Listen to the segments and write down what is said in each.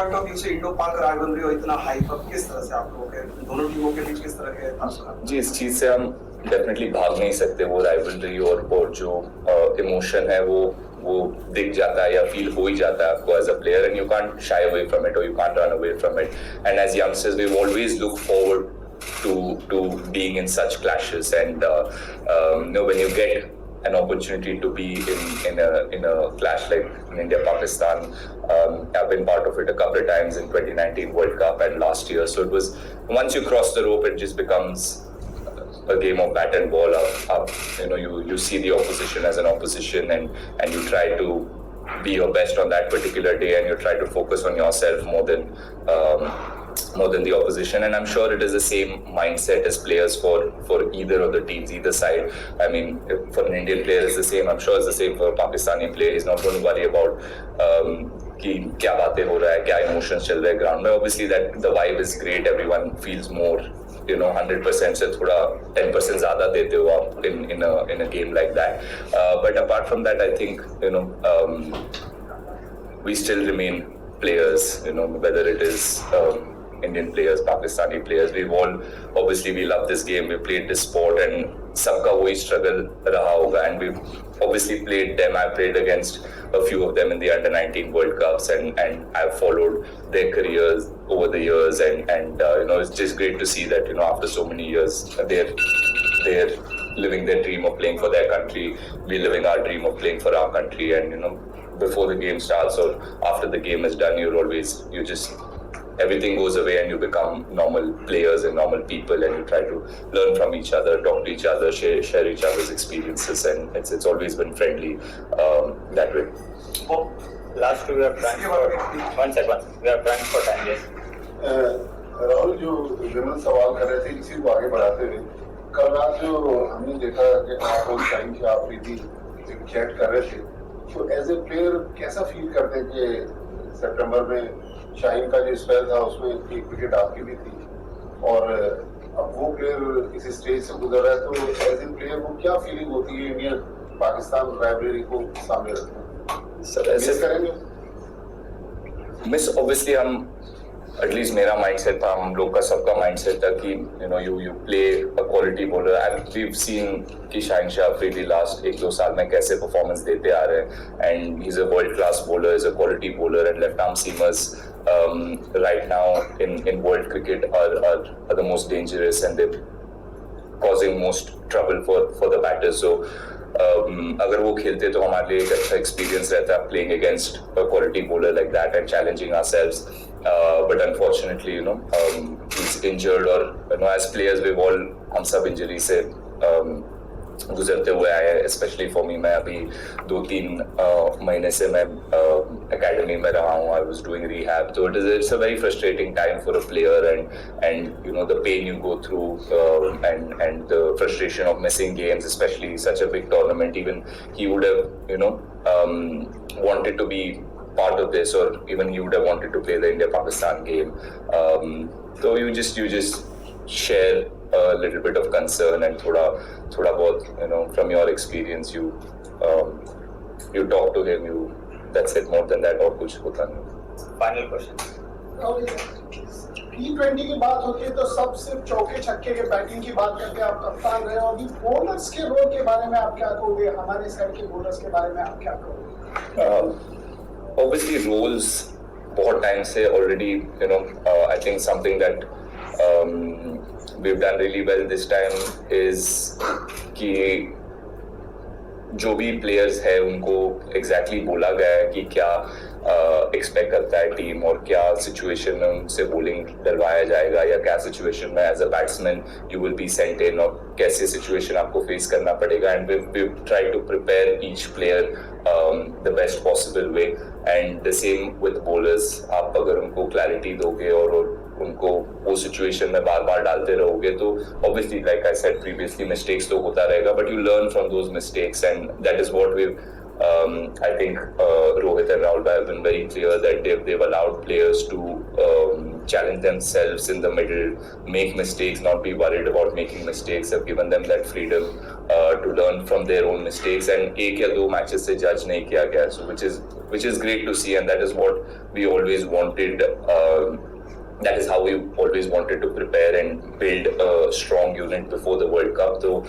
Point of view से Indo पाक rivalry और इतना हाइप अप किस तरह से आप लोगों के दोनों टीमों के बीच किस तरह के तासुरात? जी, इस चीज से हम डेफिनेटली भाग नहीं सकते. वो राइवलरी और जो इमोशन है वो दिख जाता है या फील हो ही जाता है आपको as a player, and you can't shy away from it और you can't run away from it. And as youngsters we always look forward to being in such clashes, and when you get an opportunity to be in a clash like in India Pakistan, I've been part of it a couple of times in 2019 World Cup and last year. So it was, once you cross the rope, it just becomes a game of bat and ball. You see the opposition as an opposition, and you try to be your best on that particular day, and you try to focus on yourself more than the opposition. And I'm sure it is the same mindset as players for either of the teams, either side. I mean, for an Indian player it's the same. I'm sure it's the same for a Pakistani player. He's not going to worry about कि क्या बातें हो रहा है, क्या emotions चल रहे हैं ground में. Obviously that the vibe is great. Everyone feels more, 100% से थोड़ा 10% ज़्यादा देते हो आप in a game like that. But apart from that, I think we still remain players. Whether it is Indian players, Pakistani players, we love this game, we played this sport, and सबका वही struggle रहा होगा, and we've obviously played them. I played against a few of them in the under-19 World Cups, and I've followed their careers over the years, and it's just great to see that after so many years they're living their dream of playing for their country. We're living our dream of playing for our country, and before the game starts or after the game is done, everything goes away and you become normal players and normal people, and you try to learn from each other, talk to each other, share each other's experiences, and it's always been friendly that way. Last two we are trying for 1 second. We are trying for 10 years. Rahul, जो विमल सवाल कर रहे थे इसी को आगे बढ़ाते हुए, कल रात जो हमने देखा कि आप और शाहीन आफरीदी चैट कर रहे थे, तो एज ए प्लेयर कैसा फील करते हैं कि सितंबर में शाहीन का जो स्पेल था उसमें एक विकेट आपकी भी थी, और अब वो प्लेयर इस स्टेज से गुजर रहा है, तो एज ए प्लेयर वो क्या फीलिंग होती है इंडियन पाकिस्तान राइवलरी को सामने रखना? सर ऐसे करेंगे मिस, ऑब्वियसली हम, एटलीस्ट मेरा माइंडसेट था, हम लोग का सबका माइंडसेट था कि you play a quality bowler. We have seen कि शाहीन अफरीदी लास्ट 1-2 साल में कैसे परफॉर्मेंस देते आ रहे हैं, and he is a world class bowler, is a quality bowler, and left arm seamers right now in world cricket are the most dangerous, and they're causing most trouble for the batters. So अगर वो खेलते तो हमारे लिए एक अच्छा experience रहता है playing against a quality bowler like that and challenging ourselves. But unfortunately, he's injured, or as players हम सब इंजरी से गुजरते हुए आए हैं. स्पेशली फॉर मी, मैं अभी 2-3 महीने से मैं एकेडमी में रहा हूँ. आई वाज डूइंग रिहैब, तो it's a very frustrating time for a player, and the pain you go through, and the frustration of missing games, specially such a big tournament. Even he would have wanted to be part of this, or even he would have wanted to play the India-Pakistan game. So you just share a little bit of concern, and thoda bahut, from your experience, you talk to him. That's it. More than that, और कुछ होता नहीं. Final question. T20 की बात होती है तो सब सिर्फ चौके छक्के के बैटिंग की बात करते हैं. आप कप्तान रहे, और अभी बॉलर्स के रोल के बारे में आप क्या कहोगे? हमारे साइड के बॉलर्स के बारे में आप क्या कहोगे? Obviously, roles बहुत टाइम से already, I think something that we've done really well this time is कि जो भी प्लेयर्स है उनको एग्जैक्टली बोला गया है कि क्या एक्सपेक्ट करता है टीम, और क्या सिचुएशन में उनसे बॉलिंग डलवाया जाएगा, या क्या सिचुएशन में as a batsman you will be sent in, और कैसे सिचुएशन आपको फेस करना पड़ेगा. And we try to prepare each player the best possible way, and the same with bowlers. आप अगर उनको क्लैरिटी दोगे और उनको वो सिचुएशन में बार बार डालते रहोगे, तो obviously like I said previously, mistakes तो होता रहेगा, but you learn from those mistakes, and that is what we I think Rohit and Rahul have been very clear that they've allowed players to challenge themselves in the middle, make mistakes, not be worried about making mistakes. Have given them that freedom to learn from their own mistakes. And एक या दो matches से judge नहीं किया गया, so which is great to see, and that is what we always wanted. That is how we always wanted to prepare and build a strong unit before the World Cup. So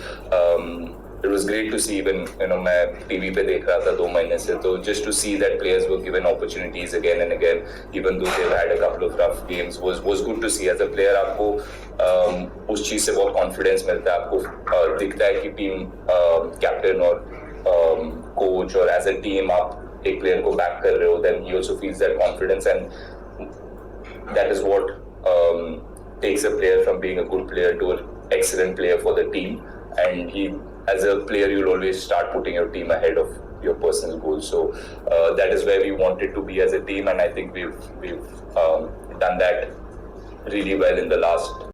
it was great to see, even मैं TV पे देख रहा था 2 महीने से, तो just to see that players were given opportunities again and again, even though they've had a couple of rough games, was good to see. As a player आपको उस चीज से बहुत confidence मिलता है, आपको दिखता है कि टीम कैप्टन और कोच और as a team आप एक प्लेयर को बैक कर रहे हो, then he also feels that confidence, and that is what takes a player from being a good player to an excellent player for the team. And as a player, you'll always start putting your team ahead of your personal goals. So that is where we wanted to be as a team, and I think we've done that really well in the last